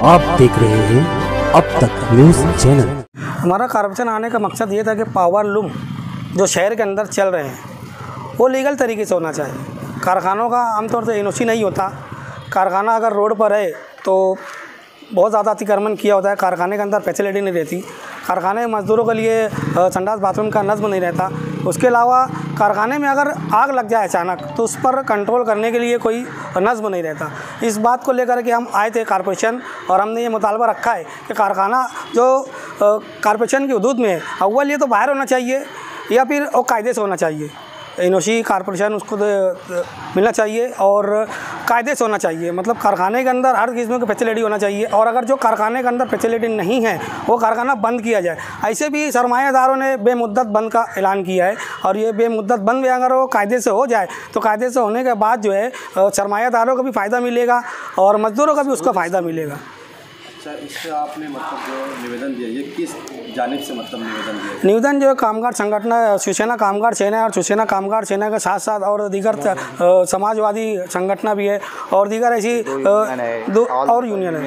आप देख रहे हैं अब तक न्यूज़ चैनल। हमारा कॉर्पोरेशन आने का मकसद ये था कि पावर लूम जो शहर के अंदर चल रहे हैं वो लीगल तरीके से होना चाहिए। कारखानों का आमतौर से एनओसी नहीं होता। कारखाना अगर रोड पर है तो बहुत ज़्यादा अतिक्रमण किया होता है। कारखाने के अंदर फैसिलिटी नहीं रहती। कारखाने में मज़दूरों के लिए संडास बाथरूम का नज़्म नहीं रहता। उसके अलावा कारखाने में अगर आग लग जाए अचानक तो उस पर कंट्रोल करने के लिए कोई नज़्म नहीं रहता। इस बात को लेकर के हम आए थे कॉर्पोरेशन और हमने ये मुतालबा रखा है कि कारखाना जो कॉर्पोरेशन की हदूद में है, अव्वल ये तो बाहर होना चाहिए या फिर वो कायदे से होना चाहिए। एनओसी कॉर्पोरेशन उसको मिलना चाहिए और कायदे से होना चाहिए। मतलब कारखाने के अंदर हर किस्म की फैसिलिटी होना चाहिए और अगर जो कारखाने के अंदर फैसिलिटी नहीं है वो कारखाना बंद किया जाए। ऐसे भी सरमायादारों ने बेमुद्दत बंद का ऐलान किया है और ये बेमुद्दत बंद भी अगर वो कायदे से हो जाए तो कायदे से होने के बाद जो है सरमायादारों को भी फ़ायदा मिलेगा और मज़दूरों का भी उसका फ़ायदा मिलेगा। अच्छा, इससे आपने मतलब जो निवेदन दिया ये किस जानिब से मतलब निवेदन दिया? निवेदन जो है कामगार संगठन शिवसेना कामगार सेना और शिवसेना कामगार सेना के साथ साथ और दीगर समाजवादी संगठन भी है और दीगर ऐसी और यूनियन है।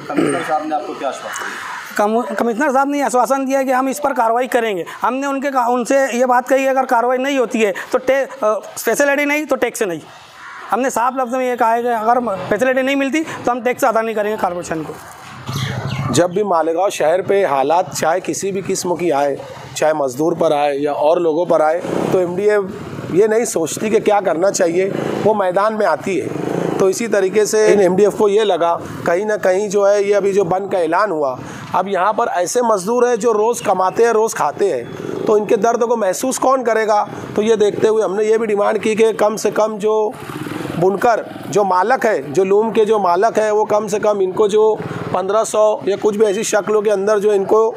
कमिश्नर साहब ने आपको क्या आश्वासन? कमिश्नर साहब ने आश्वासन दिया कि हम इस पर कार्रवाई करेंगे। हमने उनसे ये बात कही है अगर कार्रवाई नहीं होती है तो फैसिलिटी नहीं तो टैक्स नहीं। हमने साफ लफ्ज़ में ये कहा है कि अगर फैसिलिटी नहीं मिलती तो हम टैक्स अदा नहीं करेंगे कॉर्पोरेशन को। जब भी मालेगांव शहर पे हालात चाहे किसी भी किस्म की आए, चाहे मज़दूर पर आए या और लोगों पर आए, तो एमडीएफ ये नहीं सोचती कि क्या करना चाहिए, वो मैदान में आती है। तो इसी तरीके से एमडीएफ को ये लगा कहीं ना कहीं जो है ये अभी जो बंद का ऐलान हुआ, अब यहाँ पर ऐसे मज़दूर हैं जो रोज़ कमाते हैं रोज़ खाते हैं, तो इनके दर्द को महसूस कौन करेगा। तो ये देखते हुए हमने ये भी डिमांड की कि कम से कम जो बुनकर जो मालक है, जो लूम के जो मालक है, वो कम से कम इनको जो 1500 या कुछ भी ऐसी शक्लों के अंदर जो इनको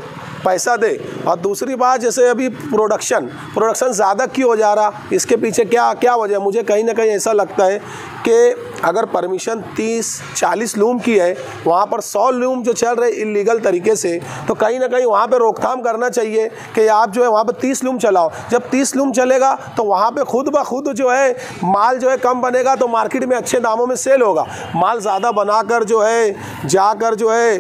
पैसा दे। और दूसरी बात, जैसे अभी प्रोडक्शन ज़्यादा क्यों हो जा रहा, इसके पीछे क्या वजह? मुझे कहीं ना कहीं ऐसा लगता है कि अगर परमिशन 30-40 लूम की है, वहाँ पर 100 लूम जो चल रहे इलीगल तरीके से, तो कहीं ना कहीं वहाँ पे रोकथाम करना चाहिए कि आप जो है वहाँ पे 30 लूम चलाओ। जब 30 लूम चलेगा तो वहाँ पे खुद ब खुद जो है माल जो है कम बनेगा तो मार्केट में अच्छे दामों में सेल होगा। माल ज़्यादा बनाकर जो है जाकर जो है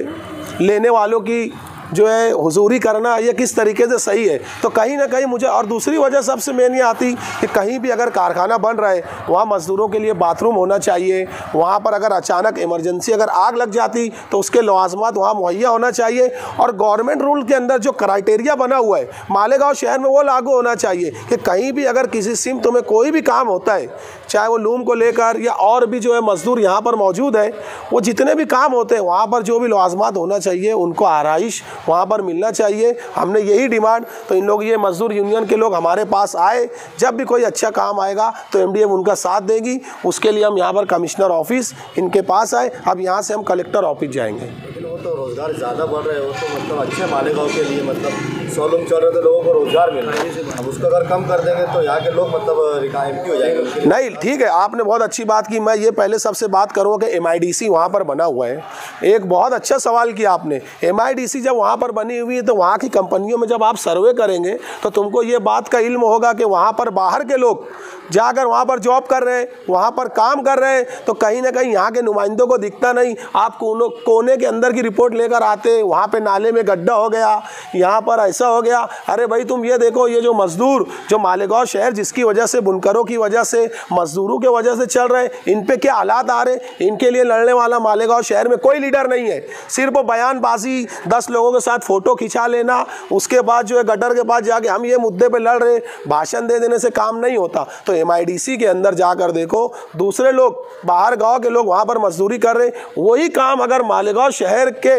लेने वालों की जो है हुजूरी करना ये किस तरीके से सही है? तो कहीं ना कहीं मुझे, और दूसरी वजह सबसे मेन ये आती कि कहीं भी अगर कारखाना बन रहा है वहाँ मज़दूरों के लिए बाथरूम होना चाहिए। वहाँ पर अगर अचानक इमरजेंसी अगर आग लग जाती तो उसके लवाजमात वहाँ मुहैया होना चाहिए और गवर्नमेंट रूल के अंदर जो क्राइटेरिया बना हुआ है मालेगांव शहर में वो लागू होना चाहिए कि कहीं भी अगर किसी सिम तुम्हें कोई भी काम होता है, चाहे वो लूम को लेकर या और भी जो है मज़दूर यहाँ पर मौजूद है, वो जितने भी काम होते हैं वहाँ पर जो भी लवाजमात होना चाहिए उनको आराइश वहाँ पर मिलना चाहिए। हमने यही डिमांड, तो इन लोग ये मज़दूर यूनियन के लोग हमारे पास आए, जब भी कोई अच्छा काम आएगा तो एमडीएफ उनका साथ देगी। उसके लिए हम यहाँ पर कमिश्नर ऑफिस इनके पास आए, अब यहाँ से हम कलेक्टर ऑफिस जाएंगे। लेकिन वो तो रोज़गार ज़्यादा बढ़ रहे हो तो मतलब अच्छे मालेगांव के लिए मतलब 100 लोग चल रहे थे, लोगों को रोज़गार मिल रहा है। अब उसको अगर कम कर देंगे तो यहाँ के लोग मतलब एम्प्टी हो जाएंगे। नहीं, ठीक है, आपने बहुत अच्छी बात की। मैं ये पहले सबसे बात करूँगा कि MIDC वहाँ पर बना हुआ है। एक बहुत अच्छा सवाल किया आपने। MIDC जब वहाँ पर बनी हुई है तो वहाँ की कंपनियों में जब आप सर्वे करेंगे तो तुमको ये बात का इल्म होगा कि वहाँ पर बाहर के लोग जाकर वहाँ पर जॉब कर रहे हैं, वहाँ पर काम कर रहे हैं, तो कहीं ना कहीं यहाँ के नुमाइंदों को दिखता नहीं। आप कोने के अंदर की रिपोर्ट लेकर आते, वहाँ पे नाले में गड्ढा हो गया, यहाँ पर ऐसा हो गया। अरे भाई तुम ये देखो, ये जो मज़दूर जो मालेगांव शहर जिसकी वजह से, बुनकरों की वजह से, मज़दूरों की वजह से चल रहे, इन पे क्या हालात आ रहे। इनके लिए लड़ने वाला मालेगांव शहर में कोई लीडर नहीं है। सिर्फ बयानबाजी, 10 लोगों के साथ फ़ोटो खिंचा लेना, उसके बाद जो है गटर के पास जाके हम ये मुद्दे पे लड़ रहे, भाषण दे देने से काम नहीं होता। तो MIDC के अंदर जाकर देखो, दूसरे लोग बाहर गांव के लोग वहाँ पर मजदूरी कर रहे, वही काम अगर मालेगांव शहर के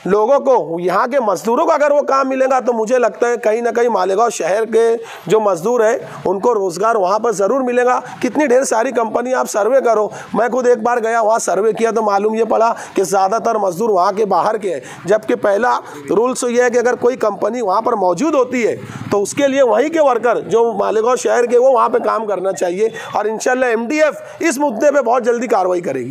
लोगों को, यहाँ के मज़दूरों को अगर वो काम मिलेगा तो मुझे लगता है कहीं ना कहीं मालेगांव शहर के जो मज़दूर हैं उनको रोज़गार वहाँ पर ज़रूर मिलेगा। कितनी ढेर सारी कंपनी आप सर्वे करो, मैं खुद एक बार गया वहाँ सर्वे किया तो मालूम ये पड़ा कि ज़्यादातर मज़दूर वहाँ के बाहर के हैं। जबकि पहला रूल्स ये है कि अगर कोई कंपनी वहाँ पर मौजूद होती है तो उसके लिए वहीं के वर्कर जो मालेगांव शहर के वो वहाँ पर काम करना चाहिए। और इंशाल्लाह MDF इस मुद्दे पर बहुत जल्दी कार्रवाई करेगी।